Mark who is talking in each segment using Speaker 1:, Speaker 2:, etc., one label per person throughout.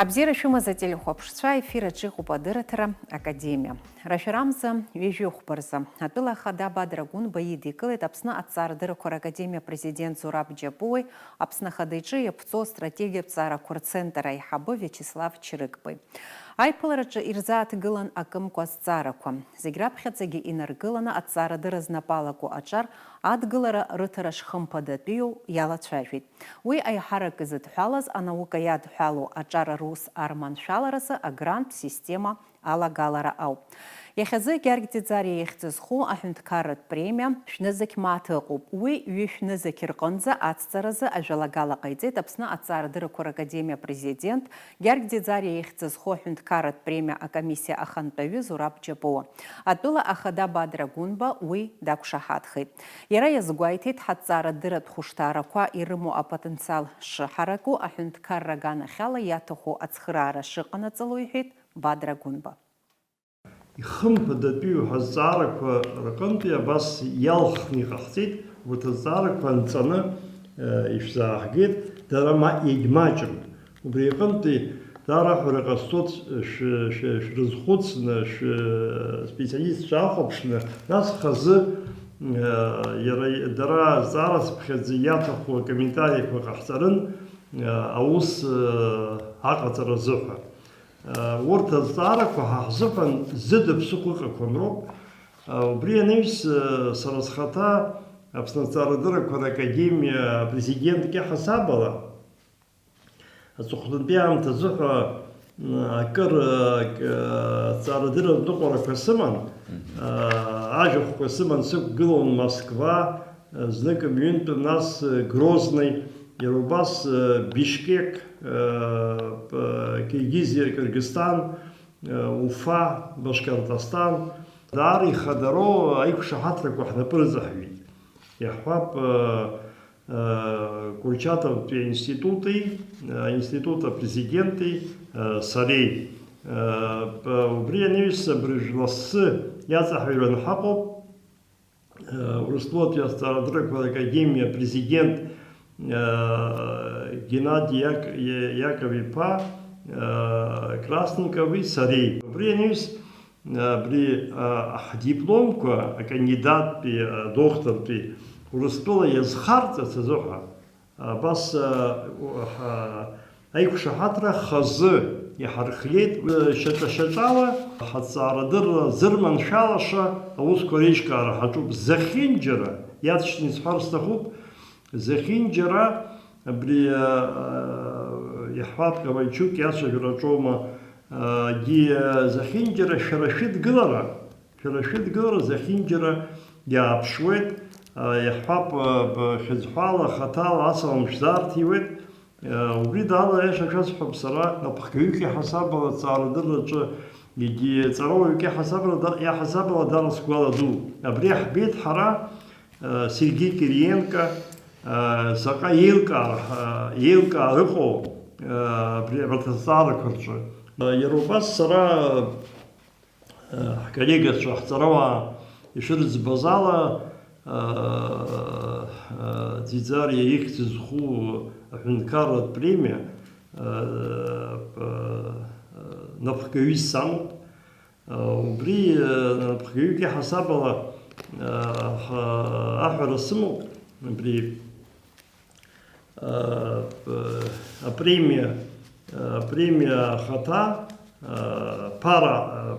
Speaker 1: Абзира шумаза телехопшца эфира Чихупадыратара Академия. Рашарамза вежухбарза. Атыла хадaba драгун баиди кылет апсна ацардыра кор Академия президент Зураб Джабуй, апсна хадайчы япцо стратегия пцара корцентра и хабы Вячеслав Чирыкбай. Айпылараджа ирзаат гылан акымква сцараква. Зиграпхацаги инаргылана ацарадыра знапалаку ачар адгылара рытара шхымпадатыю ялацважвит. Уи айхарак изытхвалаз анаука ядхвалу ачара рус арман шалараса агрант система алагалара ау. Яхазы гергдидзари яхтызху ахюнткарат премия шнызык матыгуб. Уи юшнызык ирқынза аццаразы ажалагала қайдет апсна ацарадыра кор Академия президент гергдидзари яхтызху ахюнткарат премия комиссия ахантавю Зураб Джабуа. Атыла ахада бадрагунба уи дакушахатхит. Яра язгуайтит хацарадыра тхуштараква ирыму апотенциал шахараку ахюнткаррагана хала ятуху ацхрара шықанацалуйхит бадрагунба.
Speaker 2: Хымпадатыю хазараква ракынты бас ялхни қақсит, вот хазараква нцаны ишзаагет, дарама игмачым. Убрекынты дарах ракастот шрызхуцны, специалист шахопшны, нас хазы дара зараз пхазиятаху комментариев қақсарын аус ақатаразыха. ورت الزارك وحزفن زد بسوق كونروب وبرينيس سرسختا أبسنتاردرك والأكاديميا президент كي حسابلا السخدن بيام تزخ كر تاردر دقورة كسمن عجوخ كسمن سوق قلون موسكوا زنك ميونت الناس Грозный Ерубас, Бишкек, Киргизия, Кыргызстан, Уфа, Башкортостан. Дари Хадаро, Айку Шахатрак Вахнапыр Захвит. Яхвап Курчатов института президенты, Сарей. Убриянивис Брижласы, Яцахвиран Хапоп, Урслот Ястарадрак Академия президент Геннадий Яковипа, Красниковый, Сарей. Принес при дипломку, кандидат, доктор, успела язхарта цезоха, бас айкушахатра хазы яхархлет шатала хацарадыр зырман шалаша ускоричка архачуб захинджера ятшниц харстахуб захинджера при яхват Ковальчук яша грачома ди захинджера шарашит гылара захинджера я обшвет яхвап хизхала хатал асалам шзартивет убридала яша шасхаб сара напхкюки хасабала царадырча иди царовки хасабала я хасабала дарас кваладу абрих бит хара Сергей Кириенко Сака елка рыхо приватизара корчу. Ерубас сара коллега Шахцарова иширц базала дизария их зху хункарат премия напхкаюс сам убри напхкаюки хасабала ахрасму при премия хата пара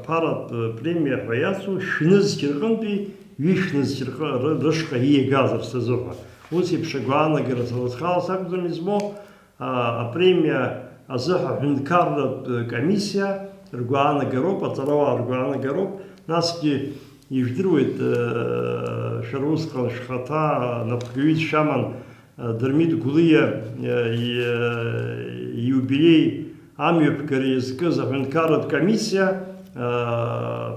Speaker 2: премия хаясу шныз киргынби вишныз киргы рышка газов сезоха. Уси пшагуана герасаласхал сакзамизмо премия азаха хункар комиссия ргуана героп ацарова ргуана героп наски иждрует шарускал шхата напхгюит шаман Дермит Гулия юбилей Амьюбкари языка захвенкарат комиссия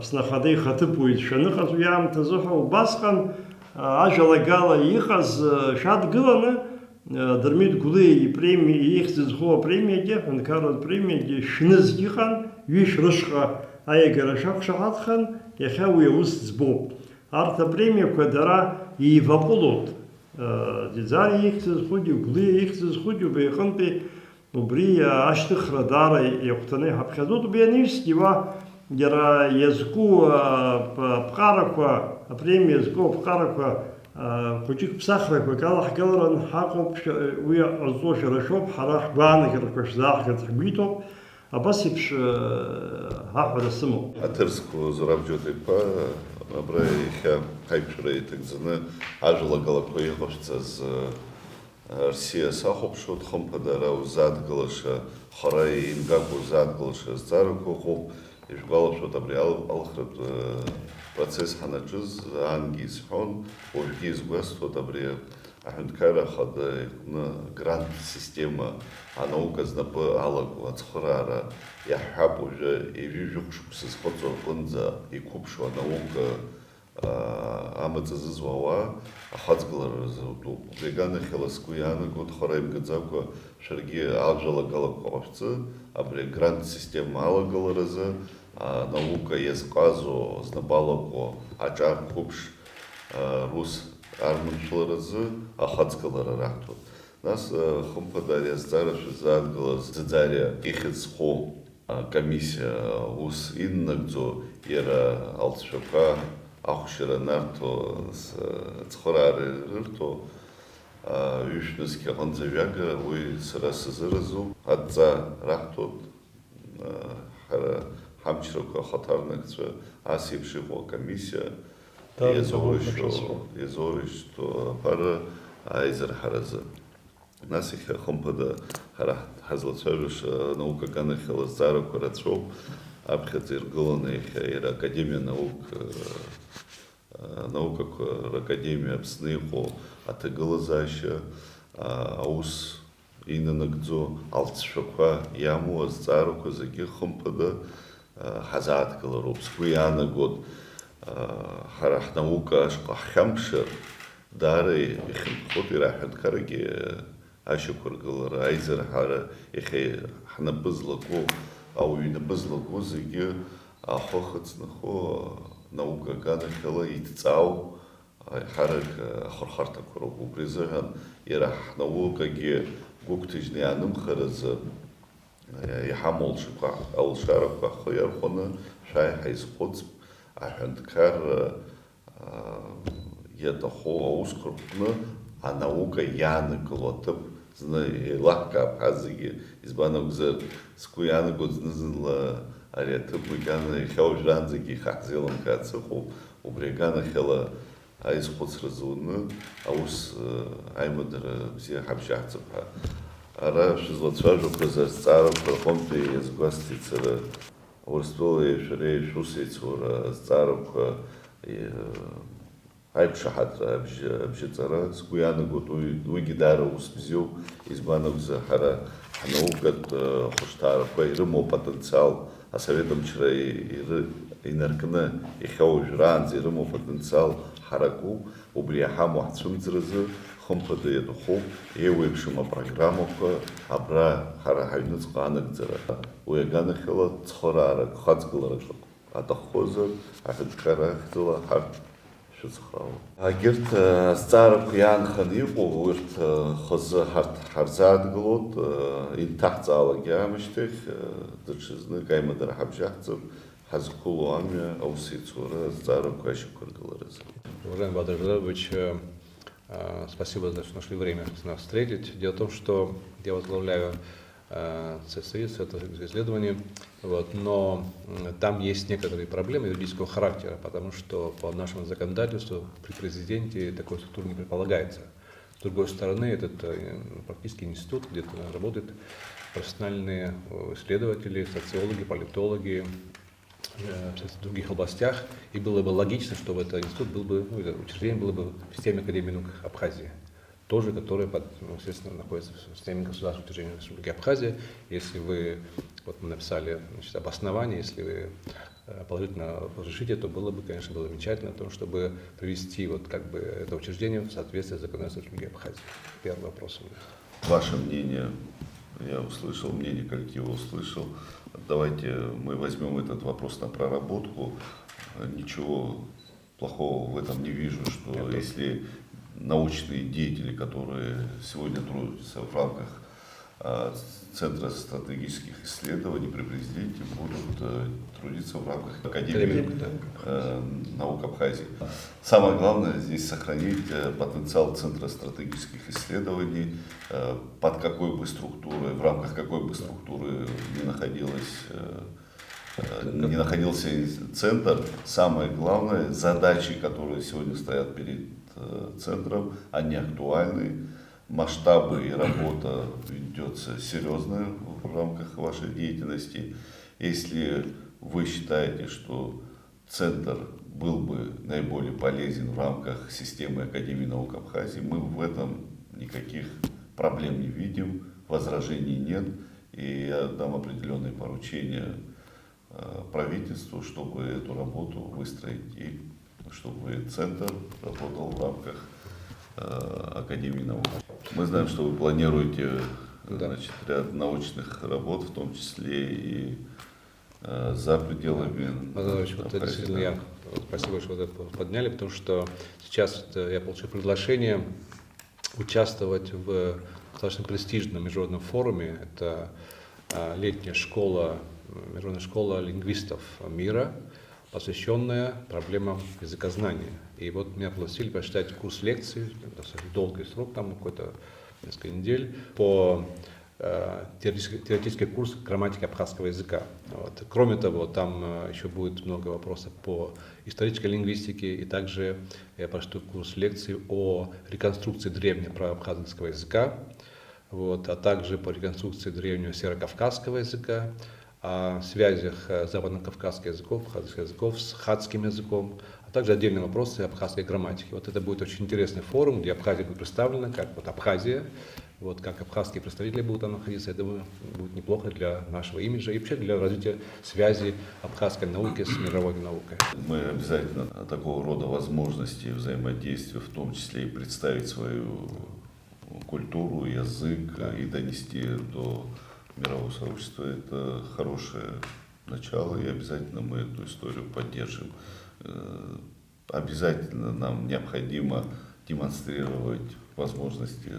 Speaker 2: снахадей хатыпует шаныхаз уям тазоха убасхан ажалагала ихаз шад гыланы Дермит Гулия и премия их зизхова премия де хвенкарат премия де шныз ихан виш рышха аягарашак шахатхан яхауя уст сбоб арта премия квадара и ваполот Дизари их сходю, гли их сходю, бейханты убри ашьҭыхра даара иахәҭаны иҳаԥхьаӡоит, убри анижьгьы иара иазку ԥҟарақәа, апремиа иазку аԥҟарақәа хәыҷык ԥсахрақәак алаҳгаларан ҳаҟоуп, уи ҟазҵо шәара шәоуп, ҳара ҳгәаанагарақәа шәзааҳгарц ҳгәиҭоуп, абас еиԥш ҳаҳәара сымоуп.
Speaker 3: Аҭырсқәа Зураб Џьоҭи-иԥа абра иахьа ҳаиқәшәара иҭагӡаны ажәалагалақәа иҟашәҵаз Рсиа сахәаԥшуеит, хымԥада ара узадгылаша, хара имгакәа узадгылаша азҵаарақәа ыҟоуп. Ишәгәалашәоит абри алхратә процесс ҳанаҿыз аангьы исҳәон, уажәгьы изгәасҭоит абри аҳәынҭқарра ахада иҟны грант система анаука знапы алаго ацхыраара иаҳҳәап уажәы ҩажәи шықәса зхыҵуа аҟынӡа иқәыԥшу анаука амаҵ азызуа ауаа ахаҵгылара рзы утәуп. Убри аганахьала сгәы иаанагоит хара имгаӡакәа шәаргьы ажәалагалақәа ҟашәҵы, абри агрант система алагаларазы анаука иазҟазо знапы алаку аҿар қәыԥш рус арманшәларазы ахаҵгылара раҳҭоит. Нас хымԥада ари азҵаара шәызаадгылаз Ӡаӡариа ихьӡ зхоу комиссиа ус иннагӡо иара алҵшәақәа ахәшьара нарҭо, ацхыраара ирырҭо ҩышәнызқьи аҟынӡа ҩагара уи сара сазыразуп. Адҵа раҳҭоит ҳара ҳамчрақәа ахаҭарнакцәа ас еиԥш иҟоу акомиссиа иазоришьҭу аԥара аизырҳаразы. Нас иахьа хымԥада ҳара ҳазлацәажәаша анаука аганахьала азҵаарақәа рацәоуп. Аԥхьаӡа иргыланы иахьа иара академиа наукақәа ракадемиа Аԥсны иҟоу аҭагылазаашьа аус инанагӡо алҵшәақәа иамоу азҵаарақәа зегьы хымԥада ҳазааҭгылароуп. Сгәы иаанагоит ҳара ҳнаука ашҟа ҳхьамԥшыр даара ихьынтәхоит иара аҳәынҭқаррагьы ашьақәыргылара, аизырҳара, иахьа ҳнапы злаку, ауаҩы инапы злаку зегьы ахәы ахыҵнахо наука аганахьала идҵаау ҳарак ахырхарҭақәа роуп. Убри азыҳәан иара ҳнаукагьы гәыгәҭажьны иаанымхаразы иҳамоу алшарақәа ҳхы иархәаны шәааи ҳаизхәыцп, аҳәынҭқарра иаҭаху аусқәа рҟны анаука иаанагыло аҭыԥ зны еилаҳкаап ҳәа зегьы, избан акәзар сгәы иаанагоит зны-зынла ари аҭыԥ макьана иахьа уажәраанӡагьы ихаҳзеилымкаац ыҟоуп. Убри аганахьала аизхәыцра зуны аус аимадара бзиа ҳабжьаҳцып ҳәа. Ара шәызлацәажәақәаз азҵаарақәа рҟынтәи иазгәасҭеит сара Урыстәылеи шәареи шәусеицура азҵаарақәа аиқәшаҳаҭра абжьыҵара сгәы иаанагоит уигьы даара ус бзиоуп, избан акәзар ҳара ҳнаукатә хәышҭаарақәа ирымоу апотенциал асовет мчра инаркны иахьа уажәраанӡа ирымоу апотенциал ҳаракуп. Убри иаҳамоу ҳцәымӡразы хымԥада иаҭахуп еиуеиԥшым апрограммақәа абра ҳара ҳаҩныҵҟа анагӡара. Уи аганахьала цхыраарак, хаҵгыларак аҭаххозар аҳәынҭқарра ахьӡала ҳарҭ шәыцхраауа. Егьырҭ азҵаарақәа иаанханы иҟоу урҭ хазы ҳарзаадгылоит, инҭаҳҵаалагьы аамышьҭахь даҽазнык аимадара ҳабжьаҳцып, ҳазқәыло амҩа аусеицура азҵаарақәа ашьақәыргыларазы.
Speaker 4: Уважаемый Бадар Жадабович, спасибо, что нашли время нас встретить. Дело в том, что я возглавляю ЦСИ, Центр исследований, но там есть некоторые проблемы юридического характера, потому что по нашему законодательству при президенте такой структуры не предполагается. С другой стороны, этот практически институт, где работают профессиональные исследователи, социологи, политологи, в других областях, и было бы логично, чтобы этот институт был бы, это учреждение было бы в системе Академии наук Абхазии, тоже, которое, естественно, находится в системе государственного учреждения Республики Абхазия. Если вы, вот мы написали, значит, обоснование, если вы положительно разрешите, то было бы, конечно, было замечательно о том, чтобы привести вот как бы это учреждение в соответствие с законодательством Республики Абхазия. Первый вопрос у меня.
Speaker 3: Ваше мнение, я услышал, мнение коллектива услышал. Давайте мы возьмем этот вопрос на проработку. Ничего плохого в этом не вижу, что если научные деятели, которые сегодня трудятся в рамках Центра стратегических исследований при президенте будут трудиться в рамках Академии наук Абхазии. Самое главное здесь сохранить потенциал Центра стратегических исследований, под какой бы структурой, в рамках какой бы структуры не находился центр. Самое главное, задачи, которые сегодня стоят перед центром, они актуальны. Масштабы и работа ведется серьезная в рамках вашей деятельности. Если вы считаете, что центр был бы наиболее полезен в рамках системы Академии наук Абхазии, мы в этом никаких проблем не видим, возражений нет. И я дам определенные поручения правительству, чтобы эту работу выстроить и чтобы центр работал в рамках Академии наук. Мы знаем, что вы планируете ряд научных работ, в том числе и за пределами.
Speaker 4: Вот это действительно спасибо, что вы это подняли, потому что сейчас я получил приглашение участвовать в достаточно престижном международном форуме. Это летняя школа, международная школа лингвистов мира, посвященная проблемам языкознания. И вот меня пригласили прочитать курс лекций, достаточно долгий срок, там какой-то несколько недель, по теоретический курс грамматики абхазского языка. Вот. Кроме того, там еще будет много вопросов по исторической лингвистике, и также я прочту курс лекций о реконструкции древнего праабхазского языка, вот, а также по реконструкции древнего северокавказского языка, о связях западно-кавказских языков с хатским языком, а также отдельные вопросы абхазской грамматики. Вот это будет очень интересный форум, где Абхазия будет представлена, как вот Абхазия, вот как абхазские представители будут там находиться. Я думаю, будет неплохо для нашего имиджа и вообще для развития связи абхазской науки с мировой наукой.
Speaker 3: Мы обязательно такого рода возможности взаимодействия, в том числе и представить свою культуру, язык, и донести до мирового сообщества, это хорошее начало, и обязательно мы эту историю поддержим. Обязательно нам необходимо демонстрировать возможности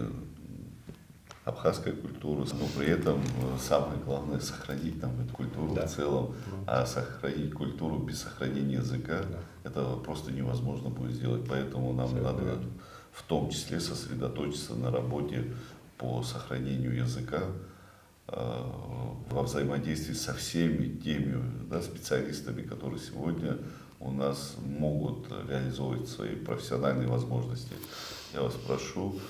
Speaker 3: абхазской культуры, но при этом самое главное сохранить там эту культуру в целом, а сохранить культуру без сохранения языка это просто невозможно будет сделать, поэтому нам надо в том числе сосредоточиться на работе по сохранению языка во взаимодействии со всеми теми специалистами, которые сегодня у нас могут реализовывать свои профессиональные возможности. Я вас прошу,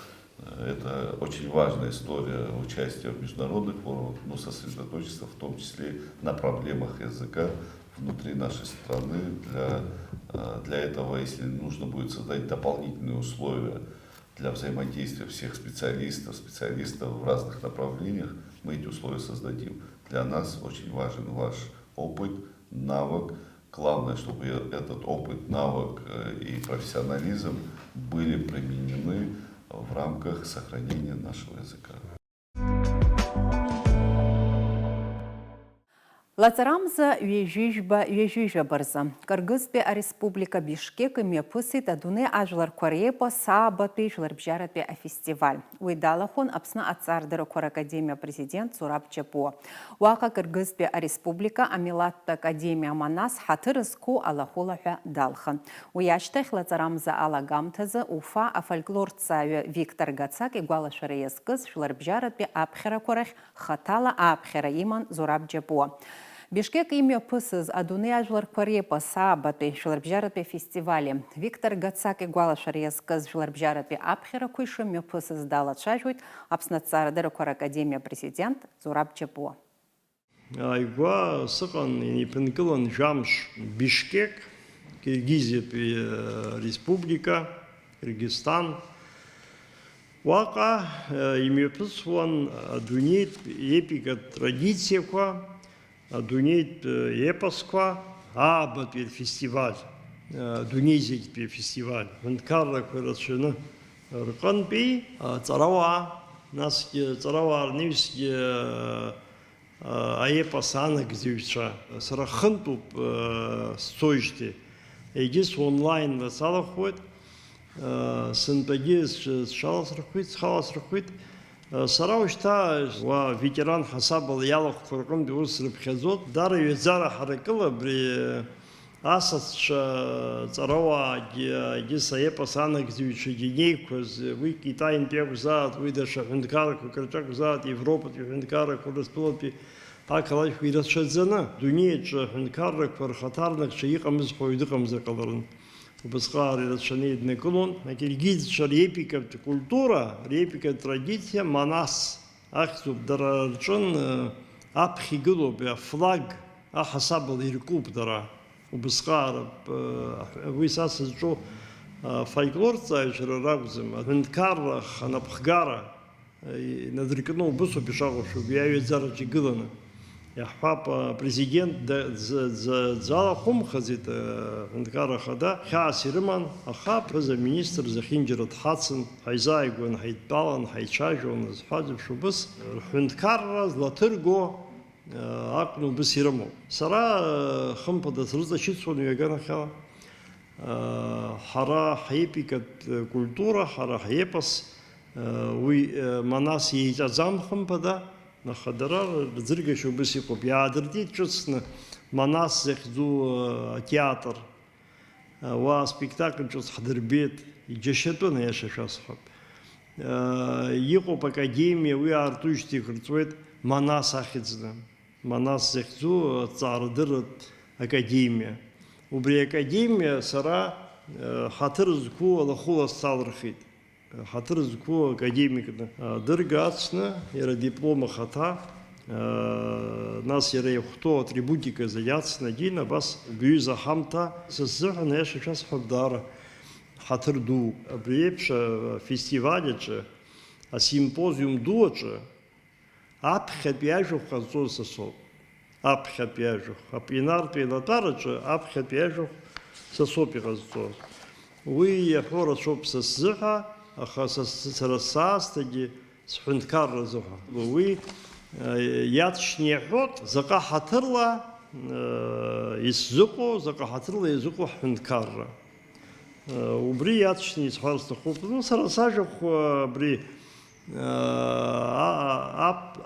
Speaker 3: это очень важная история участия в международных форумах, но сосредоточиться в том числе на проблемах языка внутри нашей страны. Для этого, если нужно будет создать дополнительные условия для взаимодействия всех специалистов в разных направлениях, мы эти условия создадим. Для нас очень важен ваш опыт, навык. Главное, чтобы этот опыт, навык и профессионализм были применены в рамках сохранения нашего языка.
Speaker 1: Лацарамза вежюжба барза. Кыргызбе республика Бишкек мепысыт адуны ажлар Корейпа саабатпе жларбжарапе фестиваль. Уйдалахон апсна ацардыры Кор Академия президент Зураб Джапуа. Уака Кыргызбе республика Амилатта Академия Манас хатырызку алахулаха далхан. Уяштах Лацарамза алагамтазы Уфа фольклор цаве Виктор Гацак игуала шареескыз жларбжарапе апхера корах хатала апхера иман Зураб Джапуа. Бишкек имя пысыз адуны ажлар Корейпа саабатпе жларбжарапе фестивале. Виктор Гацак игуала шареескыз жларбжарапе апхера куйшым мё пысыз дала чажует апсна цардыры Кор Академия президент Зураб Джапуа.
Speaker 2: Айгуа сыкан нипынкылын жамш Бишкек, Киргизия республика, Кыргызстан. Вака имепыс вон адунит эпика традиция ква, адунит эпосква, абатпе фестиваль, адунизик фестиваль. Ванкарла кварачына руканпи царава нас царава арнивски аепасана гзюча сарахынтуп стоишти. Егис онлайн васалахот. Сынпагис шалас рахвит, Сара ушьҭа ветеран ҳасабала иалахәқәа рҟынтә ус рыԥхьаӡоит. Дара ҩаӡара ҳаракыла абри асасцәа ҵарауаагьы саепос анагӡаҩцәагьы инеиқәаз уи Китаинтәи акәзаат, уи даҽа ҳәынҭқаррақәак рҿы акәзаат, Европатәи ҳәынҭқаррақәа, Урыстәылатәи ақалақьқәа ирацәаӡаны дунеиаҿы ҳәынҭқаррақәа рхаҭарнакцәа иҟамыз ҳәа дыҟамзар ҟаларын. Убасҟак ирацәаны иднакылон. Акиргизцәа репикатә культура, репикатә традициа Манас ахьӡуп, дара рҿын аԥхьа игылоуп, афлаг аҳасабала иркуп дара. Убасҟак уи са сызҿу фольклорҵааҩцәара ракәӡам, аҳәынҭқарра, анапхгара инадыркны убысоуп ишаҟәыԥшуа, уи аҩаӡараҿы игыланы. Иаҳҳәап, апрезидент дзалахәымхаӡеит аҳәынҭқарра ахада, хьаас ирыман, аха аԥҳәыза-министр зехьынџьара дҳацын, ҳаизааигәан, ҳаидтәалан, ҳаицәажәон зҳәаз еиԥш убыс рҳәынҭқарра злаҭырго акәны убыс ирымоуп. Сара хымԥада срыҵашьыцуан ҩаганахьала. Ҳара ҳепикатә культура, ҳара ҳепос уи Манас иеиҵаӡам хымԥада. Аха дара рӡыргашьа убыс иҟоуп. Иаадыртит ҿыцны Манас захьӡу атеатр. Уа спектакль ҿыц ҳдырбеит, иџьашьатәын аиаша шәасҳәап. Иҟоуп академиа, уи аартыжьҭеи ихырҵуеит Манас ахьӡны. Манас захьӡу аҭҵаарадырратә академиа. Убри академиа сара ҳаҭыр зқәу алахәыла сҭалырхит. Ҳаҭыр зқәу академикны. Дырга ацны, иара диплом ахаҭа, нас иара иахәҭоу атрибутиказы иацны агьин, абас бҩыза ҳамҭа сыззыҳәан аиаша шәасҳәап даара ҳаҭыр ду. Абри еиԥш афестиваль аҿы, асимпозиум ду аҿы аԥхьатәи ажәахә ҟазҵоз са соуп. Аԥхьатәи ажәахә. Апленартә еилатәараҿы аԥхьатәи ажәахә са соуп иҟазҵоз. Уи иаҳәо рацәоуп са сзыҳәа, аха сара саасҭагьы сҳәынҭқарра азыҳәа. Уи иаҵшьны иаҳәоит, заҟа ҳаҭырла исзыҟоу, заҟа ҳаҭырла изыҟоу ҳҳәынҭқарра. Убри иаҵшьны исҳәар сҭахуп. Сара сажәахә абри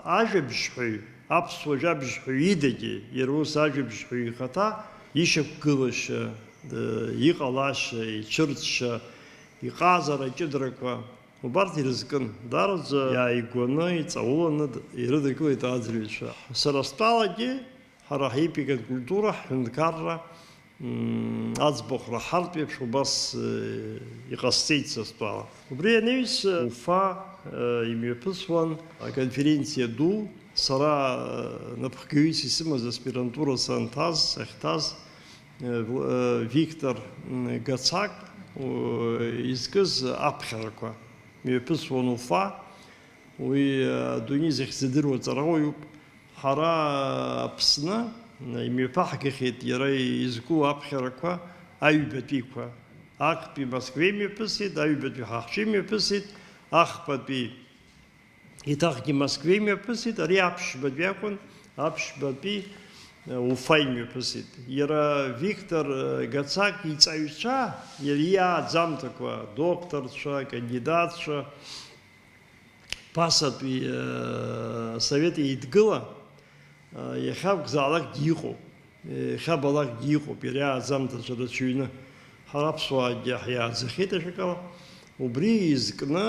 Speaker 2: ажәабжьҳәаҩ, аԥсуа ажәабжьҳәаҩ идагьы, иара ус ажәабжьҳәаҩ ихаҭа ишьақәгылашьа, иҟалашьа, ицәырҵшьа, иҟазара ҷыдрақәа, убарҭ ирызкын. Дараӡа иааигәаны, иҵауланы ирыдыркылеит аӡырҩцәа. Сара стәалагьы, ҳара ҳепикатә культура, ҳҳәынҭқарра, аӡбахәра ҳартә еиԥш убас иҟасҵеит са стәала. Убри анаҩс Уфа имҩаԥысуан аконференциа ду. Сара напхгаҩыс исымаз аспирантура санҭаз, сахьҭаз Виктор Гацак изкыз аԥхьарақәа мҩаԥысуан Уфа. Уи адунеи захьӡадыруа ҵарауаҩуп. Ҳара Аԥсны имҩаԥаҳгахьеит иара изку аԥхьарақәа аҩбатәиқәа. Актәи Москве имҩаԥысит, аҩбатәи ҳахҿы имҩаԥысит, ахԥатәи еиҭахгьы Москве имҩаԥысит, ари аԥшьбатәи акәын, аԥшьбатәи Уфа имҩаԥысит. Иара Виктор Гацак иҵаҩцәа, иара иааӡамҭақәа, докторцәа, кандидатцәа, ԥасатәи Совет Еидгыла, иахьакәзаалакгьы иҟоуп, иахьабалакгьы иҟоуп, иара иааӡамҭацәа рацәаҩны. Ҳара аԥсуаагьы ҳиааӡахьеит ашәакала. Убри изкны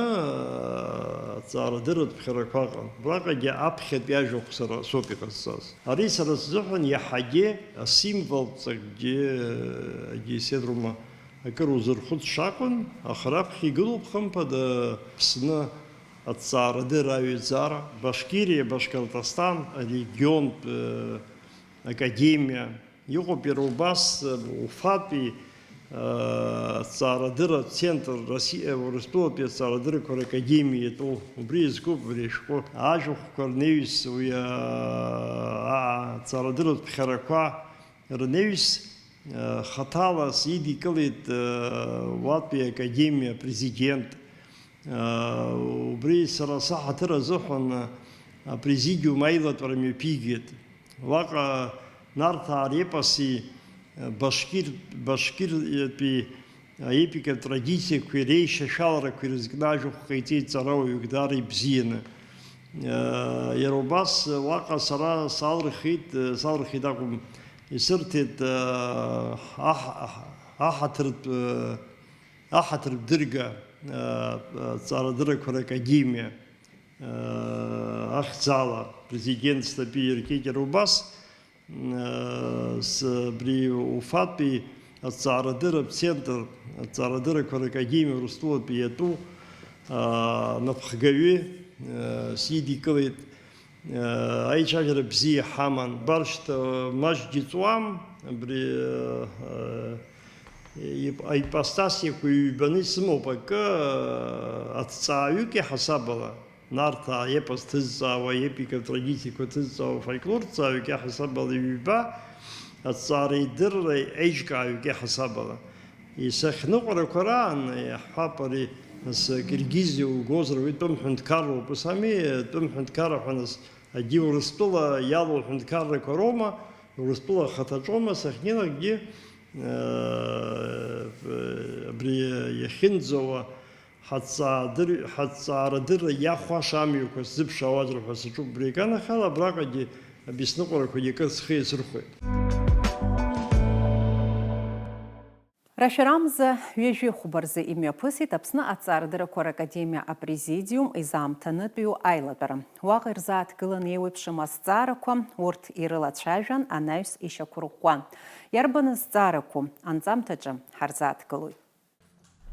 Speaker 2: аҭҵаарадырратә ԥхьарақәа ыҟан. Абраҟагьы аԥхьатәи ажәахә сара соуп иҟазҵаз. Ари сара сзыҳәан иаҳагьы асимволҵакгьы исеидрума акыр узырхәыцша акәын, аха раԥхьа игылоуп хымԥада Аԥсны аҭҵаарадырра аҩаӡара, Башкирия, Башкортостан, арегионтә академиа. Иҟоуп иара убас Уфатәи аҭҵаарадырратә центр, Урыстәылатәи аҭҵаарадыррақәа ракадемиа иатәу. Убри изкуп абри ашәҟәы. Ажәахәқәа рнеҩс, уи аҭҵаарадырратә ԥхьарақәа рнеҩс хаҭалас идикылеит Латвиа академиа апрезидент. Убри сара саҳаҭыр азыҳәан апрезидиум аилатәара мҩаԥигеит. Уаҟа Нарҭаа репоси Башкиртәи аепикатә традициақәа реишьашәаларақәа ирызкны ажәахә ҟаиҵеит ҵарауаҩык даара ибзианы. Иара убас уаҟа сара салрхит акәым, исырҭеит аҳаҭыртә дырга аҵаарадыррақәа ракадемиа ахьӡала президентстәатәи иаркит. Иара убас абри уфатәи аҵаарадырратә центр, аҵаарадыррақәа ракадемиа Урыстәылатәи иатәу напхгаҩы сидикылеит. Аицәажәара бзиа ҳаман, баршьҭа маҷгьы ҵуам, абри аипостасиақәа ҩбаны исымоуп акы аҭҵааҩык иаҳасабала, Нарҭаа епос ҭызҵаауа, епикатә традициақәа ҭызҵаауа, фольклор ҭҵааҩык иаҳасабала ҩба, аҭҵаара идырра еиҿкааҩык иаҳасабала. Исахьныҟәарақәа раан иаҳҳәап ари Киргизиа угозар уи тәым ҳәынҭқарроуп, ус ами, тәым ҳәынҭқарра ҳәа нас агьи Урыстәыла иалоу ҳәынҭқаррақәа роума, Урыстәыла ахаҭаҿома, сахьнеилакгьы абри иахьынӡауа ҳаҭҵаарадырра иахәаша амҩақәа сзыԥшаауазар ҳәа саҿуп. Абри аганахьала абраҟагьы абисныҟәарақәагьы акыр схы иасырхәеит.
Speaker 1: Рашәарамза ҩажәи хәбарзы имҩаԥысит Аԥсны аҵаарадыррақәа ракадемиа апрезидиум изаамҭанытәиу аилатәара. Уаҟа ирзааҭгылан еиуеиԥшым азҵаарақәа, урҭ ирылацәажәан анаҩс ишьақәырӷәӷәан. Иарбаны зҵаарақәоу анҵамҭаҿы ҳарзааҭгылоит.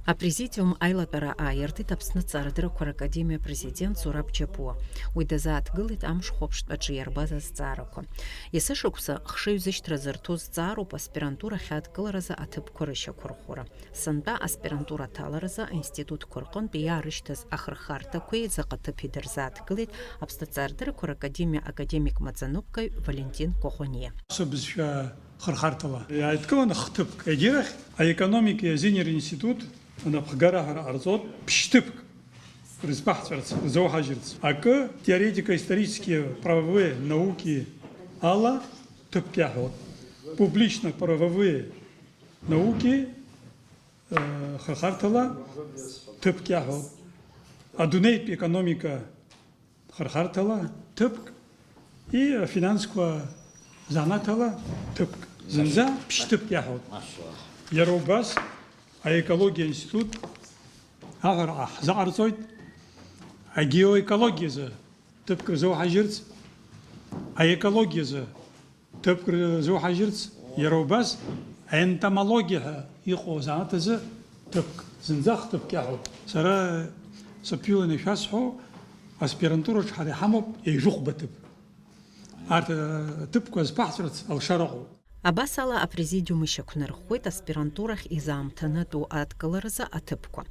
Speaker 1: Апрезидиум аилатәара ааиртит Аԥсны аҵаарадыррақәа ракадемиа президент Зураб Џьапуа. Уи дазааҭгылеит амшхәаԥштәаҿы иарбаз азҵаарақәа. Есышықәса хшыҩзышьҭра зырҭо зҵаароуп аспирантурахь адкыларазы аҭыԥқәа рышьақәырӷәӷәара. Сынтәа аспирантура аҭаларазы аинститутқәа рҟынтә иаарышьҭыз ахырхарҭақәеи заҟа ҭыԥ идырзааҭгылеит Аԥсны аҵаарадыррақәа ракадемиа академик маӡаныҟәгаҩ Валентин Коӷониа.
Speaker 5: Бызшәа хырхарҭала иааидкыланы хҭыԥк егьирахь аекономика иазинер институт напхгараҳара ҟарҵот ԥшьҭыԥк рызбаҳҵәарц, рзауҳажьырц. Акы теоретико-исторические правовые науки ала ҭыԥк иаҳәот. Публично-правовые науки хырхарҭала ҭыԥк иаҳәот. Адунеитә економика хырхарҭала ҭыԥк и финансқәа занааҭала ҭыԥк. Зынӡа ԥшьҭыԥк иаҳәот. Иара убас аекологиа институт аҳәара ҳзаҟарҵоит агеоекологиазы ҭыԥк рзауҳажьырц, аекологиазы ҭыԥк рзауҳажьырц, иара убас аентомологиа ҳәа иҟоу занааҭ азы ҭыԥк. Зынӡа хҭыԥк иаҳәот. Сара саԥиуланы ишәасҳәо аспирантураҿ ҳара иҳамоуп еижәыхәба ҭыԥ. Арҭ ҭыԥқәа зԥаҳҵәарц алшара ыҟоуп.
Speaker 1: Абас ала апрезидиум ишьақәнарӷәӷәеит аспирантурахь изаамҭанытәу адкыларазы аҭыԥқәа.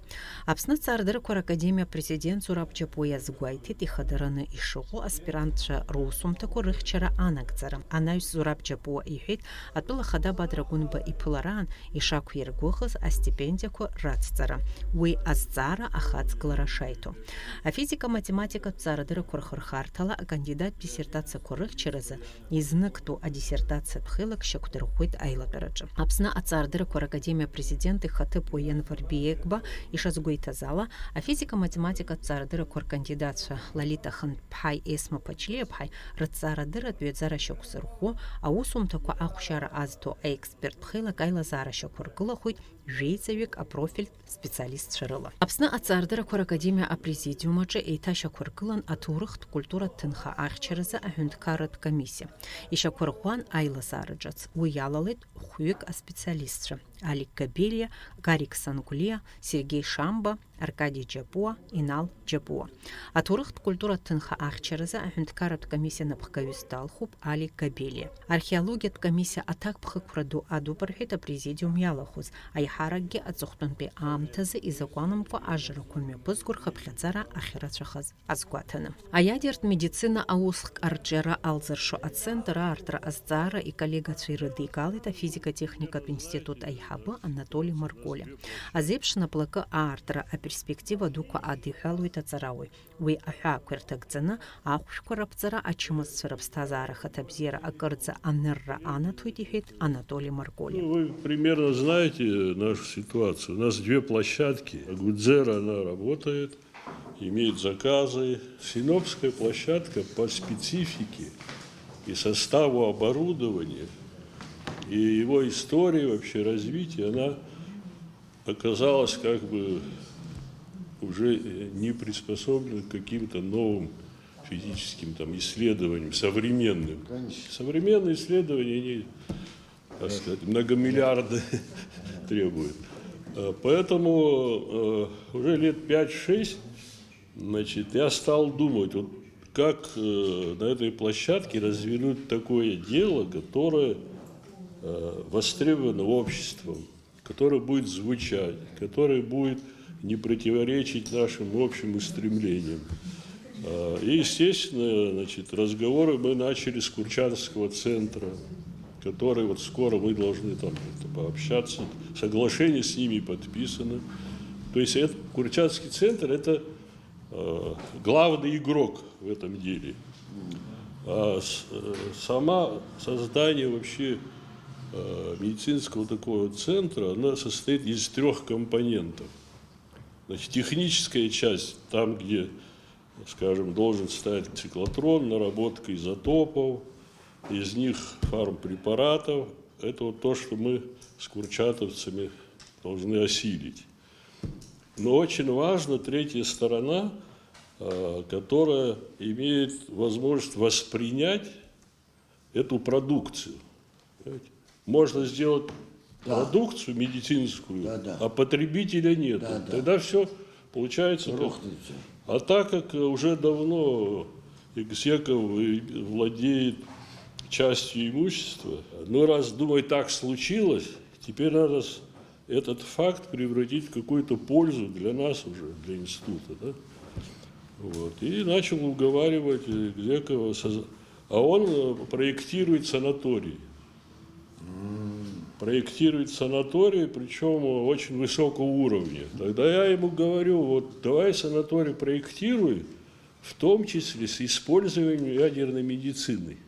Speaker 1: Аԥсны аҵаарадыррақәа ракадемиа президент Зураб Џьапуа иазгәеиҭеит ихадараны ишыҟоу аспирантцәа русумҭақәа рыхьчара анагӡара. Анаҩс Зураб Џьапуа иҳәеит атәыла хада Бадра Гәынба иԥылараан ишақәиргәыӷыз астипендиақәа рацҵара. Уи азҵаара ахаҵгылара шаиҭо. Афизика-математикатә ҵаарадыррақәа рхырхарҭала акандидат диссертациақәа рыхьчаразы изныктәу адиссертациатә хилак дырӷәӷәеит аилатәараҿы. Аԥсны аҵаарадыррақәа ракадемиа президент ихаҭыԥ Уен Варбиекба ишазгәеиҭаз ала, афизика-математикатә ҵаарадыррақәа ркандидатцәа Лалита Хынтԥҳаи Есма Ԥачлиаԥҳаи рыҭҵаарадырратә ҩаӡара шьақәзырӷәӷәо, аусумҭақәа ахәшьара азҭо аексперттә хилак аилазаара шьақәыргылахоит жәеиҵаҩык апрофильтә специалистцәа рыла. Аԥсны аҵаарадыррақәа ракадемиа апрезидиум аҿы еиҭашьақәыргылан аҭоурыхтә культуратә ҭынха ахьчаразы аҳәынҭқарратә комиссиа. Ишьақәырӷәӷәан аилазаараҿац. Уи иалалеит хәҩык аспециалистцәа Алик Габелиа, Гарик Сангулиа, Сергей Шамба, Аркадий Џьапуа, Инал Џьапуа. Аҭоурыхтә культуратә ҭынха ахьчаразы аҳәынҭқарратә комиссиа напхгаҩыс далхуп Алик Габелиа. Археологиатә комиссиа аҭакԥхықәра ду адуп рҳәеит апрезидиум иалахәыз. Аиҳаракгьы аҵыхәтәантәи аамҭазы изакәанамкәа ажрақәа мҩаԥызго рхыԥхьаӡара ахьырацәахаз азгәаҭаны. Аиадертә медицина аусхк арҿиара алзыршо ацентр аартра азҵаара иколлегацәа ирыдигалеит афизика-техникатә институт аиҳабы Анатоли Марколиа. Азеиԥш наплакы аартра аперспектива дуқәа адиҳәалоит аҵарауаҩ. Уи аҳәаақәа ирҭагӡаны ахәшәқәа раԥҵара ачымазцәа рыԥсҭазаара хаҭабзиара акырӡа анырра анаҭоит, иҳәеит Анатолий Марколиа.
Speaker 6: Вы примерно знаете нашу ситуацию. У нас две площадки. Гудзер, она работает. имеет заказы. Синопская площадка по специфике и составу оборудования, и его истории вообще развития, она оказалась как бы уже не приспособлена к каким-то новым физическим там исследованиям, современным. Современные исследования, они, так сказать, многомиллиарды требуют. Поэтому уже лет 5-6, значит, я стал думать, вот как на этой площадке развернуть такое дело, которое востребовано обществом, которое будет звучать, которое будет не противоречить нашим общим устремлениям. И, естественно, значит, разговоры мы начали с Курчатовского центра, который вот скоро мы должны там пообщаться, соглашение с ними подписано. То есть Курчатовский центр – это главный игрок в этом деле. А сама создание вообще медицинского такого центра, она состоит из 3 компонентов. Значит, техническая часть, там, где, скажем, должен стоять циклотрон, наработка изотопов, из них фармпрепаратов. Это вот то, что мы с курчатовцами должны осилить. Но очень важна третья сторона, которая имеет возможность воспринять эту продукцию. Понимаете? Можно сделать продукцию медицинскую, а потребителя нет. Тогда все получается. А так как уже давно Экзеков владеет частью имущества, ну раз, думаю, так случилось, теперь надо этот факт превратить в какую-то пользу для нас уже, для института. Да? Вот. И начал уговаривать Экзекова, а он проектирует санаторий. Проектирует санаторий, причем очень высокого уровня. Тогда я ему говорю, вот давай санаторий проектируй, в том числе с использованием ядерной медицины.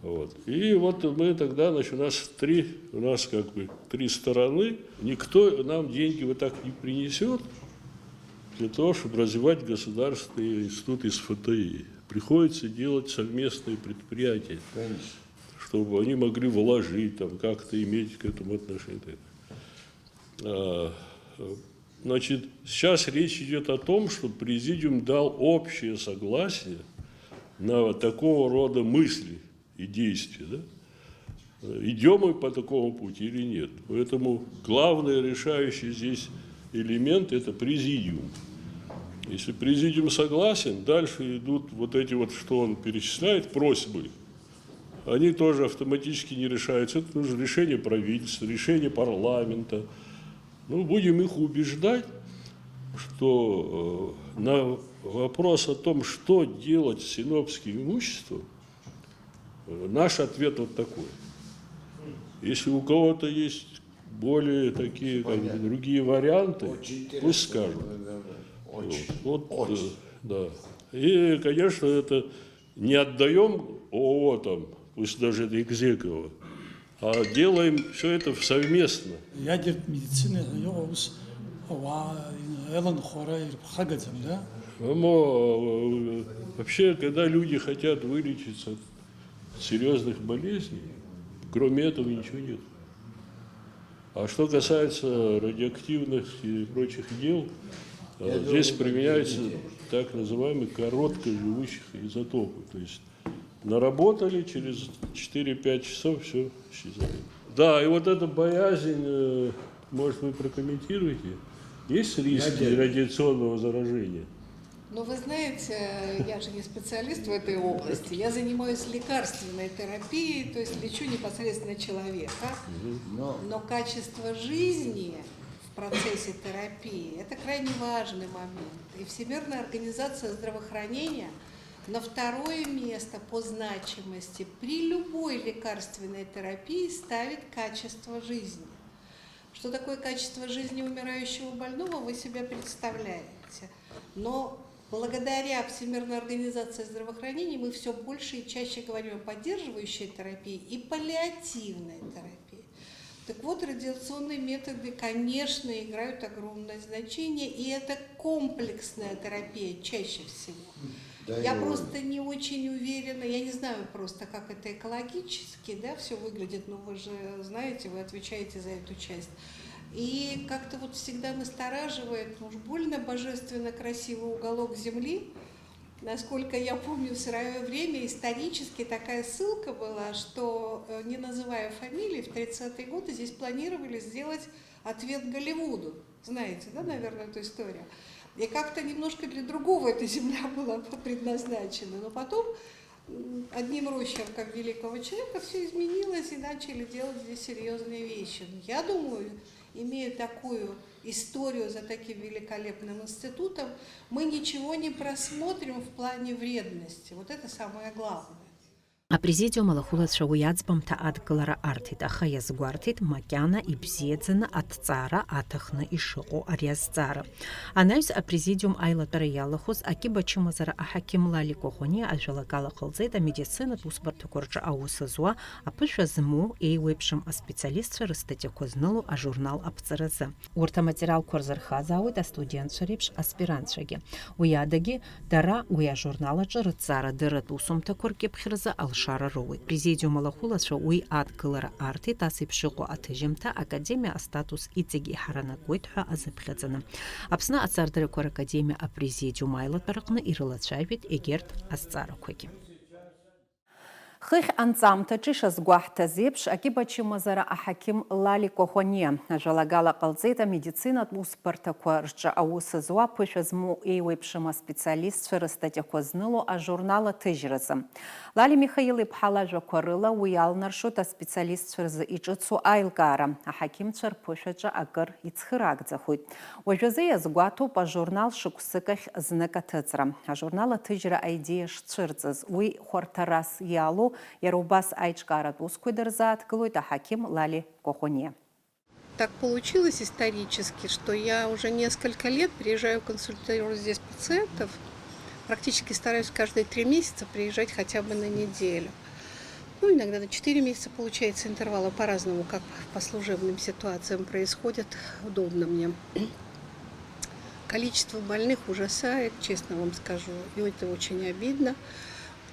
Speaker 6: Вот. И вот мы тогда, значит, у нас как бы 3 стороны, никто нам деньги вот так не принесет для того, чтобы развивать государственный институт из ФТИ. Приходится делать совместные предприятия. Конечно. Чтобы они могли вложить, там, как-то иметь к этому отношение. Значит, сейчас речь идет о том, что президиум дал общее согласие на такого рода мысли и действия. Да? Идем мы по такому пути или нет. Поэтому главный решающий здесь элемент – это президиум. Если президиум согласен, дальше идут вот эти вот, что он перечисляет, просьбы. Они тоже автоматически не решаются. Это нужно решение правительства, решение парламента. Ну, будем их убеждать, что на вопрос о том, что делать с синопским имуществом, наш ответ вот такой. Если у кого-то есть более такие, как другие варианты, пусть скажут. Да. И, конечно, это не отдаем ООО там, пусть даже это Экзекова, а делаем все это совместно.
Speaker 5: Ядерная медицина, да?
Speaker 6: Вообще, когда люди хотят вылечиться от серьезных болезней, кроме этого ничего нет. А что касается радиоактивных и прочих дел, здесь применяются так называемые короткоживущих изотопы. То есть наработали, через 4-5 часов все исчезает. Да, и вот эта боязнь, может, вы прокомментируете? Есть риски радиационного заражения?
Speaker 7: Ну, вы знаете, я же не специалист в этой области, я занимаюсь лекарственной терапией, то есть лечу непосредственно человека, но качество жизни в процессе терапии – это крайне важный момент. И Всемирная организация здравоохранения на 2-е место по значимости при любой лекарственной терапии ставит качество жизни. Что такое качество жизни умирающего больного, вы себе представляете. Но благодаря Всемирной организации здравоохранения мы все больше и чаще говорим о поддерживающей терапии и паллиативной терапии. Так вот, радиационные методы, конечно, играют огромное значение, и это комплексная терапия чаще всего. Я просто не очень уверена, я не знаю просто, как это экологически, да, все выглядит, но вы же знаете, вы отвечаете за эту часть. И как-то вот всегда настораживает, уж больно божественно красивый уголок Земли. Насколько я помню, в свое время исторически такая ссылка была, что, не называя фамилии, в 30-е годы здесь планировали сделать ответ Голливуду. Знаете, да, наверное, эту историю? И как-то немножко для другого эта земля была предназначена. Но потом одним росчерком великого человека все изменилось и начали делать здесь серьезные вещи. Но я думаю, имея такую историю за таким великолепным институтом, мы ничего не просмотрим в плане вредности. Вот это самое главное.
Speaker 1: Апрезидиум алахулацәа уи аӡбамҭа адкылара арҭеит, аха иазгәарҭеит макьана ибзиаӡаны адҵаара аҭахны ишыҟоу ари азҵаара. Анаҩс апрезидиум аилатәара иалахәыз акиба ачымазара аҳақьым Лали Кохониа ажәалагала ҟалҵеит амедицинатә усбарҭақәа рҿы аус зуа аԥышәа змоу еиуеиԥшым аспециалистцәа рыстатиақәа зныло ажурнал аԥҵаразы. Урҭ аматериалқәа рзырхазаауеит астудентцәа реиԥш аспирантцәагьы. Уи адагьы дара уи ажурнал аҿы рыҭҵаарадырратә усумҭақәа ркьыԥхьразы алшара роуит. Президиум алахәылацәа уи адкылара арҭеит, ас еиԥш иҟоу аҭыжьымҭа академиа астатус иҵегьы иҳаранакуеит ҳәа азыԥхьаӡаны. Аԥсны аҵардырақәа ракадемиа апрезидиум аилатәараҟны ирылацәажәеит егьырҭ азҵаарақәагьы. Хыхь анҵамҭаҿы ишазгәаҳҭаз еиԥш, акиба ачымазара аҳақьым Лали Кохониа ажәалагала ҟалҵеит амедицинатә усбарҭақәа рҿы аус зуа аԥышәа змоу еиуеиԥшым аспециалистцәа рыстатиақәа зныло ажурнал аҭыжьразы. Лали Михаил-иԥҳа лажәақәа рыла уи алнаршоит аспециалистцәа рзы иҿыцу аилкаара, аҳақьымцәа рԥышәаҿы акыр ицхыраагӡахоит. Уажәазы иазгәаҭоуп ажурнал шықәсык ахь знык аҭыҵра. Ажурнал аҭыжьра аидеиа шцәырҵыз, уи хәарҭарас иалоу иара убас аиҿкааратә усқәа дырзааҭгылоит аҳақьым Лали Кохониа.
Speaker 7: Так получилось исторически, что я уже несколько лет приезжаю консультирую здесь пациентов. Практически стараюсь каждые 3 месяца приезжать хотя бы на неделю. Ну, иногда на 4 месяца получается интервалы, по-разному, как по служебным ситуациям происходит, удобно мне. Количество больных ужасает, честно вам скажу, и это очень обидно.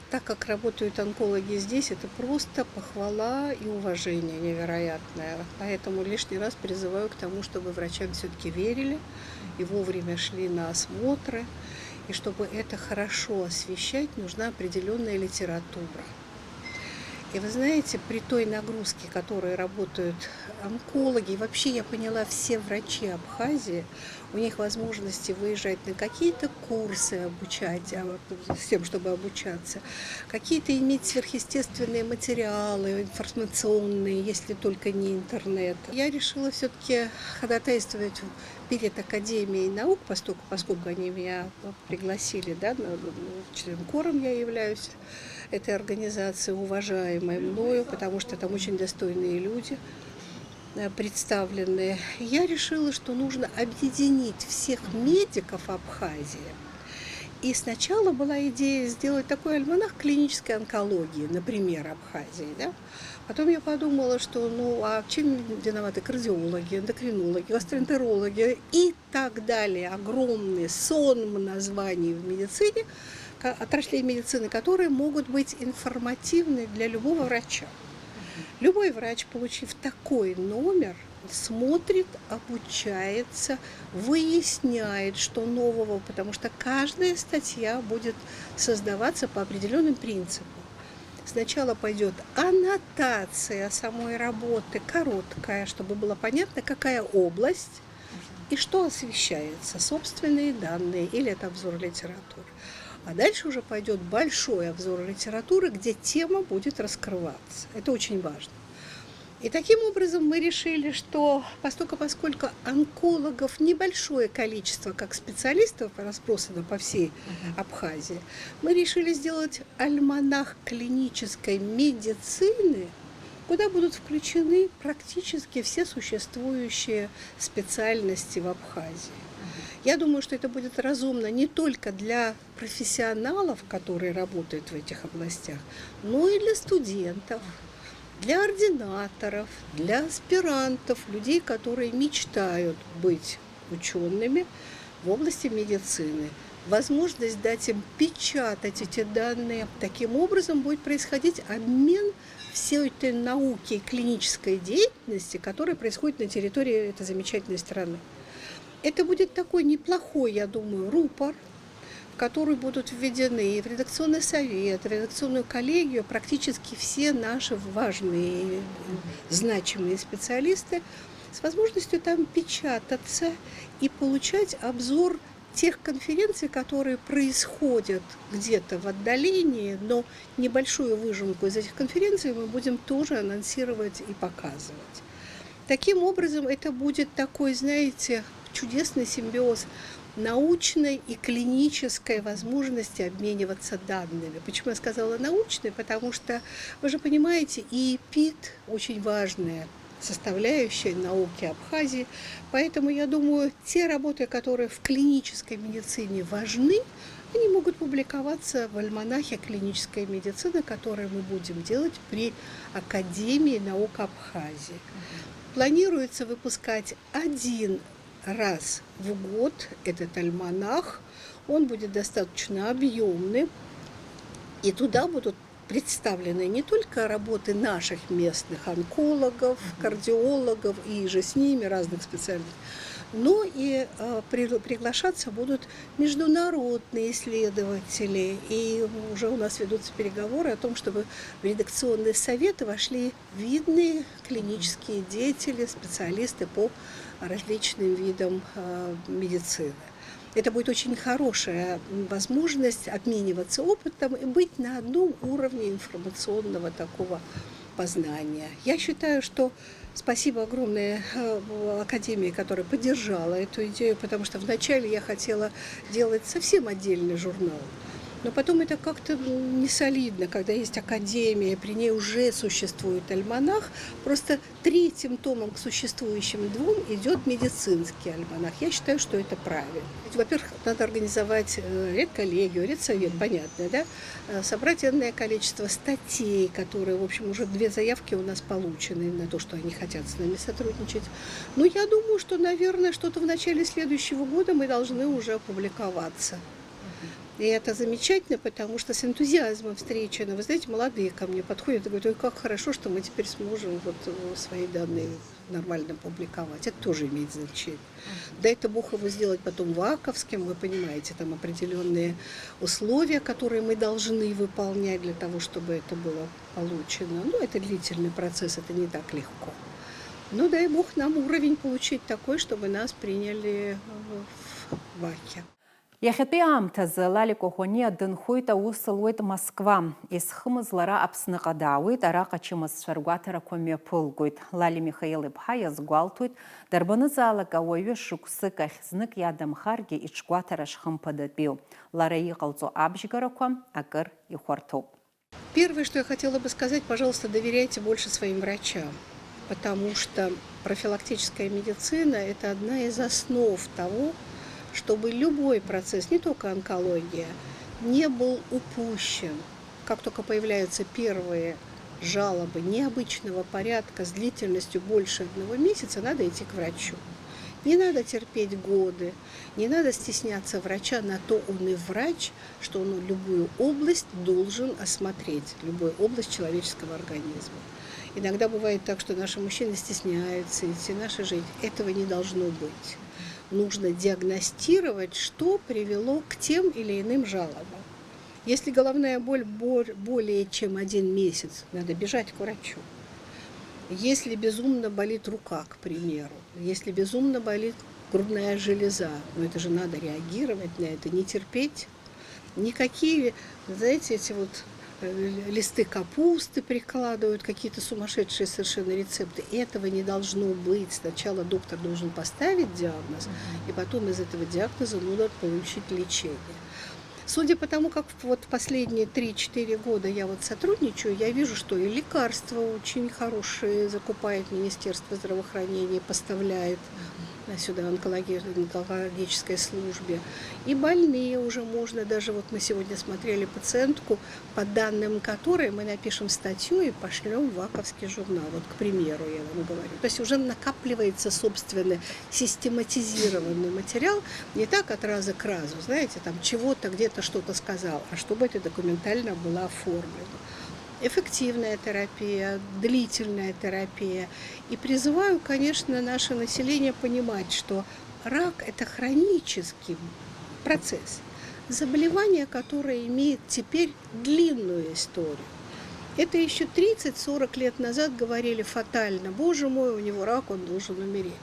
Speaker 7: Так как работают онкологи здесь, это просто похвала и уважение невероятное. Поэтому лишний раз призываю к тому, чтобы врачам все-таки верили и вовремя шли на осмотры. И чтобы это хорошо освещать, нужна определенная литература. И вы знаете, при той нагрузке, которой работают онкологи, и вообще я поняла, все врачи Абхазии, у них возможности выезжать на какие-то курсы, обучать, с тем, чтобы обучаться, какие-то иметь сверхъестественные материалы, информационные, если только не интернет. Я решила все-таки ходатайствовать перед Академией наук, поскольку они меня пригласили, да, членкором я являюсь этой организации, уважаемой мною, потому что там очень достойные люди представлены. Я решила, что нужно объединить всех медиков Абхазии. И сначала была идея сделать такой альманах клинической онкологии, например, Абхазии, да? Потом я подумала, что а чем виноваты кардиологи, эндокринологи, гастроэнтерологи и так далее. Огромный сон названий в медицине, отраслей медицины, которые могут быть информативны для любого врача. Любой врач, получив такой номер, смотрит, обучается, выясняет, что нового, потому что каждая статья будет создаваться по определенным принципам. Сначала пойдет аннотация самой работы, короткая, чтобы было понятно, какая область и что освещается, собственные данные или это обзор литературы. А дальше уже пойдет большой обзор литературы, где тема будет раскрываться. Это очень важно. И таким образом мы решили, что поскольку онкологов небольшое количество, как специалистов, разбросано по всей Абхазии, мы решили сделать альманах клинической медицины, куда будут включены практически все существующие специальности в Абхазии. Я думаю, что это будет разумно не только для профессионалов, которые работают в этих областях, но и для студентов, для ординаторов, для аспирантов, людей, которые мечтают быть учеными в области медицины. Возможность дать им печатать эти данные. Таким образом будет происходить обмен всей этой науки и клинической деятельности, которая происходит на территории этой замечательной страны. Это будет такой неплохой, я думаю, рупор, в который будут введены в редакционный совет, в редакционную коллегию практически все наши важные и значимые специалисты с возможностью там печататься и получать обзор тех конференций, которые происходят где-то в отдалении, но небольшую выжимку из этих конференций мы будем тоже анонсировать и показывать. Таким образом, это будет такой, знаете, чудесный симбиоз научной и клинической возможности обмениваться данными. Почему я сказала научной? Потому что, вы же понимаете, и ИПИТ очень важная составляющая науки Абхазии. Поэтому, я думаю, те работы, которые в клинической медицине важны, они могут публиковаться в альманахе «Клиническая медицина», который мы будем делать при Академии наук Абхазии. Планируется выпускать один раз в год этот альманах. Он будет достаточно объемный, и туда будут представлены не только работы наших местных онкологов, кардиологов и же с ними разных специальностей, но и приглашаться будут международные исследователи. И уже у нас ведутся переговоры о том, чтобы в редакционные советы вошли видные клинические деятели, специалисты по различным видам медицины. Это будет очень хорошая возможность обмениваться опытом и быть на одном уровне информационного такого познания. Я считаю, что спасибо огромное Академии, которая поддержала эту идею, потому что вначале я хотела делать совсем отдельный журнал. Но потом это как-то не солидно, когда есть академия, при ней уже существует альманах. Просто третьим томом к существующим двум идет медицинский альманах. Я считаю, что это правильно. Во-первых, надо организовать редколлегию, редсовет, понятно, да? Собрать энное количество статей, которые, в общем, уже 2 заявки у нас получены на то, что они хотят с нами сотрудничать. Но я думаю, что, наверное, что-то в начале следующего года мы должны уже опубликоваться. И это замечательно, потому что с энтузиазмом встречено. Вы знаете, молодые ко мне подходят и говорят: ой, как хорошо, что мы теперь сможем вот свои данные нормально публиковать. Это тоже имеет значение. Дай-то Бог его сделать потом ваковским, вы понимаете, там определенные условия, которые мы должны выполнять для того, чтобы это было получено. Ну, это длительный процесс, это не так легко. Но дай Бог нам уровень получить такой, чтобы нас приняли в Ваке.
Speaker 1: Иахьатәи аамҭазы Лалико Хониа дынхоит аусылуеит Москва. Исхымызлара Аԥсныҟа даауеит, араҟа ачымазцәа ргәаҭарақәа мҩаԥылгоит. Лали Михаил-иԥҳа иазгәалҭоит, дарбанызаалак ауаҩы шықәсык ахь знык иадамхаргьы иҽгәаҭара шхымԥадатәиу. Лара иҟалҵо абжьгарақәа акыр ихәарҭоуп.
Speaker 7: Первое, что я хотела бы сказать, пожалуйста, доверяйте больше своим врачам, потому что профилактическая медицина – это одна из основ того, чтобы любой процесс, не только онкология, не был упущен. Как только появляются первые жалобы необычного порядка с длительностью больше 1 месяца, надо идти к врачу. Не надо терпеть годы, не надо стесняться врача, на то он и врач, что он любую область должен осмотреть, любую область человеческого организма. Иногда бывает так, что наши мужчины стесняются идти, наши женщины. Этого не должно быть. Нужно диагностировать, что привело к тем или иным жалобам. Если головная боль более чем 1 месяц, надо бежать к врачу. Если безумно болит рука, к примеру, если безумно болит грудная железа, но это же надо реагировать на это, не терпеть. Никакие, знаете, эти вот листы капусты прикладывают, какие-то сумасшедшие совершенно рецепты. Этого не должно быть. Сначала доктор должен поставить диагноз, и потом из этого диагноза нужно получить лечение. Судя по тому, как вот последние 3-4 года я вот сотрудничаю, я вижу, что и лекарства очень хорошие закупает Министерство здравоохранения, поставляет сюда в онкологической службе. И больные уже можно, даже вот мы сегодня смотрели пациентку, по данным которой мы напишем статью и пошлем в ВАКовский журнал. Вот, к примеру, я вам говорю. То есть уже накапливается собственный систематизированный материал, не так от раза к разу, знаете, там чего-то где-то что-то сказал, а чтобы это документально было оформлено. Эффективная терапия, длительная терапия. И призываю, конечно, наше население понимать, что рак – это хронический процесс, заболевание, которое имеет теперь длинную историю. Это еще 30-40 лет назад говорили фатально: боже мой, у него рак, он должен умереть.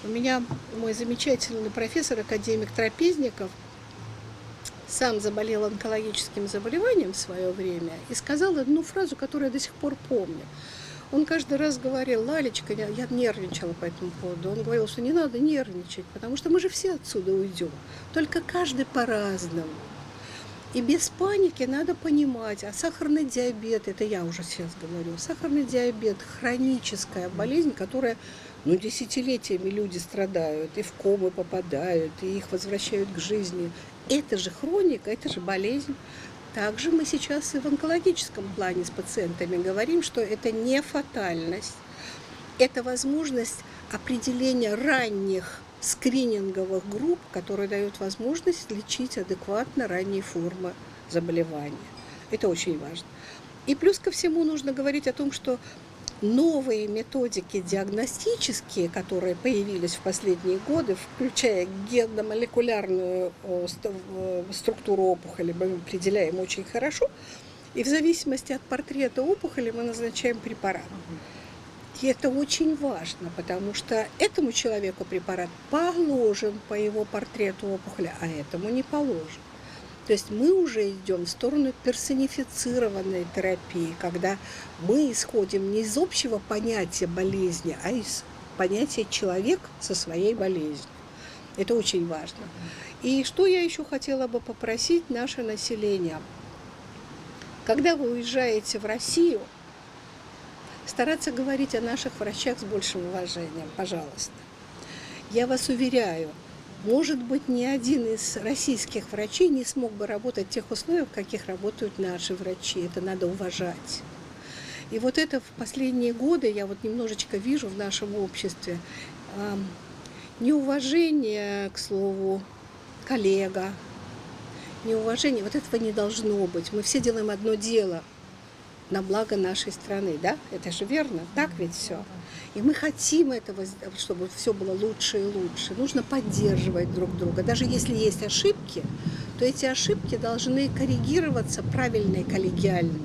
Speaker 7: У меня мой замечательный профессор, академик Трапезников, сам заболел онкологическим заболеванием в свое время и сказал одну фразу, которую я до сих пор помню. Он каждый раз говорил: Лалечка, я нервничала по этому поводу, он говорил, что не надо нервничать, потому что мы же все отсюда уйдем, только каждый по-разному. И без паники надо понимать, а сахарный диабет, это я уже сейчас говорю, сахарный диабет – хроническая болезнь, которая, десятилетиями люди страдают, и в комы попадают, и их возвращают к жизни. Это же хроника, это же болезнь. Также мы сейчас и в онкологическом плане с пациентами говорим, что это не фатальность, это возможность определения ранних скрининговых групп, которые дают возможность лечить адекватно ранние формы заболевания. Это очень важно. И плюс ко всему нужно говорить о том, что новые методики диагностические, которые появились в последние годы, включая генно-молекулярную структуру опухоли, мы определяем очень хорошо, и в зависимости от портрета опухоли мы назначаем препарат. И это очень важно, потому что этому человеку препарат положен по его портрету опухоли, а этому не положен. То есть мы уже идем в сторону персонифицированной терапии, когда мы исходим не из общего понятия болезни, а из понятия человек со своей болезнью. Это очень важно. И что я еще хотела бы попросить наше население. Когда вы уезжаете в Россию, стараться говорить о наших врачах с большим уважением, пожалуйста. Я вас уверяю, может быть, ни один из российских врачей не смог бы работать в тех условиях, в каких работают наши врачи. Это надо уважать. И вот это в последние годы я вот немножечко вижу в нашем обществе неуважение, к слову, коллега, неуважение. Вот этого не должно быть. Мы все делаем одно дело на благо нашей страны, да? Это же верно, так ведь все. И мы хотим этого, чтобы все было лучше и лучше. Нужно поддерживать друг друга. Даже если есть ошибки, то эти ошибки должны коррегироваться правильно и коллегиально.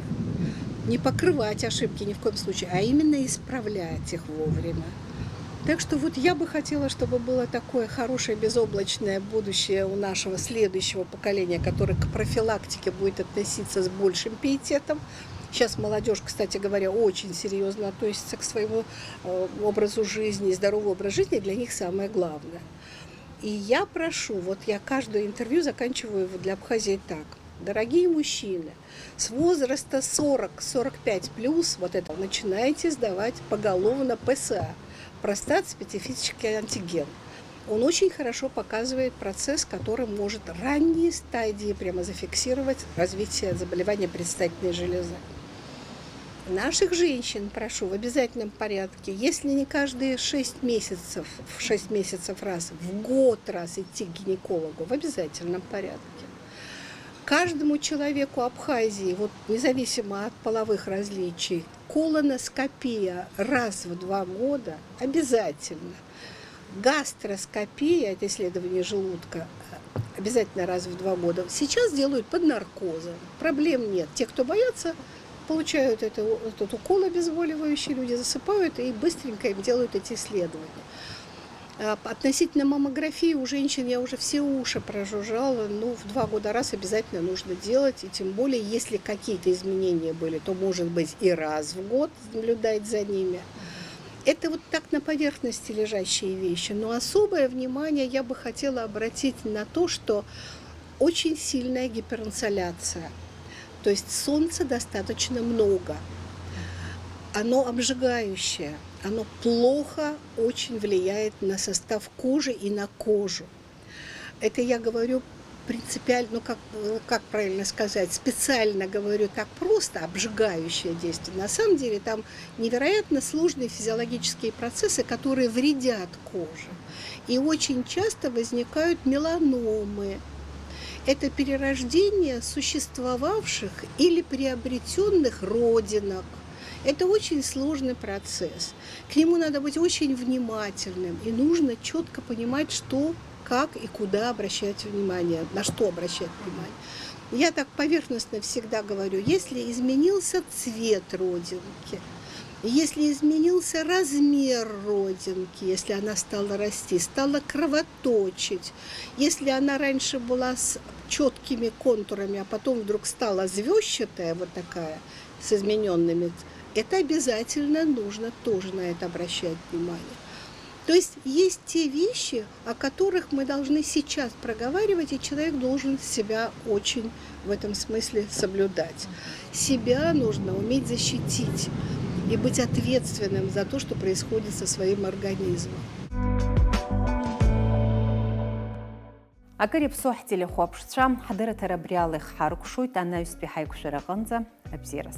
Speaker 7: Не покрывать ошибки ни в коем случае, а именно исправлять их вовремя. Так что вот я бы хотела, чтобы было такое хорошее безоблачное будущее у нашего следующего поколения, которое к профилактике будет относиться с большим пиететом. Сейчас молодежь, кстати говоря, очень серьезно относится к своему образу жизни, здоровый образ жизни для них самое главное. И я прошу, вот я каждое интервью заканчиваю для Абхазии так. Дорогие мужчины, с возраста 40-45+, вот это, начинайте сдавать поголовно ПСА, простат-специфический антиген. Он очень хорошо показывает процесс, который может ранние стадии прямо зафиксировать развитие заболевания предстательной железы. Наших женщин прошу в обязательном порядке, если не каждые 6 месяцев раз, в год раз идти к гинекологу, в обязательном порядке. Каждому человеку Абхазии, вот независимо от половых различий, колоноскопия раз в 2 года обязательно. Гастроскопия, это исследование желудка, обязательно раз в 2 года. Сейчас делают под наркозом, проблем нет. Те, кто боятся, получают этот укол обезболивающий, люди засыпают и быстренько им делают эти исследования. Относительно маммографии у женщин я уже все уши прожужжала, в 2 года раз обязательно нужно делать, и тем более, если какие-то изменения были, то, может быть, и раз в год наблюдать за ними. Это вот так на поверхности лежащие вещи, но особое внимание я бы хотела обратить на то, что очень сильная гиперинсоляция, то есть солнца достаточно много. Оно обжигающее. оно плохо очень влияет на состав кожи и на кожу. Это я говорю принципиально, ну как правильно сказать, специально говорю так просто, обжигающее действие. На самом деле там невероятно сложные физиологические процессы, которые вредят коже. И очень часто возникают меланомы. Это перерождение существовавших или приобретенных родинок. Это очень сложный процесс. К нему надо быть очень внимательным, и нужно четко понимать, что, как и куда обращать внимание, на что обращать внимание. Я так поверхностно всегда говорю, если изменился цвет родинки, если изменился размер родинки, если она стала расти, стала кровоточить, если она раньше была с четкими контурами, а потом вдруг стала звездчатая, вот такая, с измененными, это обязательно нужно тоже на это обращать внимание. То есть те вещи, о которых мы должны сейчас проговаривать, и человек должен себя очень в этом смысле соблюдать. Себя нужно уметь защитить и быть ответственным за то, что происходит со своим организмом.
Speaker 1: أقرب صحتي لخواب شتشام حضرت ربريالي خارق شويت أنا يسبي حيك شرقنزة أبزيرس